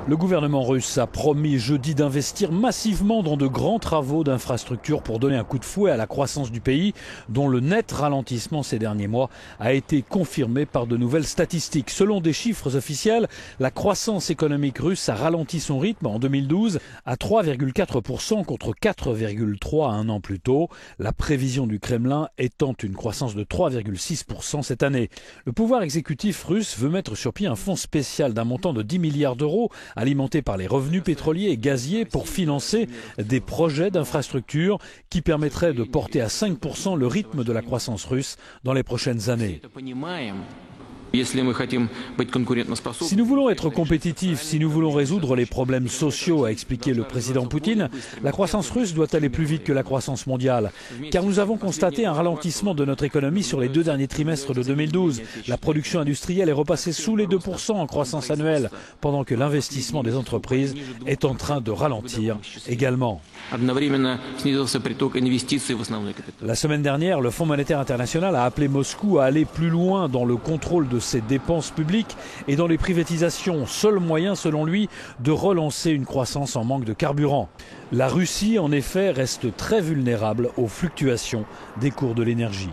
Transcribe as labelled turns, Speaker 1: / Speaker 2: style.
Speaker 1: Le gouvernement russe a promis jeudi d'investir massivement dans de grands travaux d'infrastructure pour donner un coup de fouet à la croissance du pays, dont le net ralentissement ces derniers mois a été confirmé par de nouvelles statistiques. Selon des chiffres officiels, la croissance économique russe a ralenti son rythme en 2012 à 3,4% contre 4,3% un an plus tôt. La prévision du Kremlin étant une croissance de 3,6% cette année. Le pouvoir exécutif russe veut mettre sur pied un fonds spécial d'un montant de 10 milliards d'euros alimenté par les revenus pétroliers et gaziers pour financer des projets d'infrastructure qui permettraient de porter à 5% le rythme de la croissance russe dans les prochaines années. Si nous voulons être compétitifs, si nous voulons résoudre les problèmes sociaux, a expliqué le président Poutine, la croissance russe doit aller plus vite que la croissance mondiale. Car nous avons constaté un ralentissement de notre économie sur les 2 derniers trimestres de 2012. La production industrielle est repassée sous les 2% en croissance annuelle, pendant que l'investissement des entreprises est en train de ralentir également. La semaine dernière, le Fonds monétaire international a appelé Moscou à aller plus loin dans le contrôle de ses dépenses publiques et dans les privatisations, seul moyen selon lui de relancer une croissance en manque de carburant. La Russie en effet reste très vulnérable aux fluctuations des cours de l'énergie.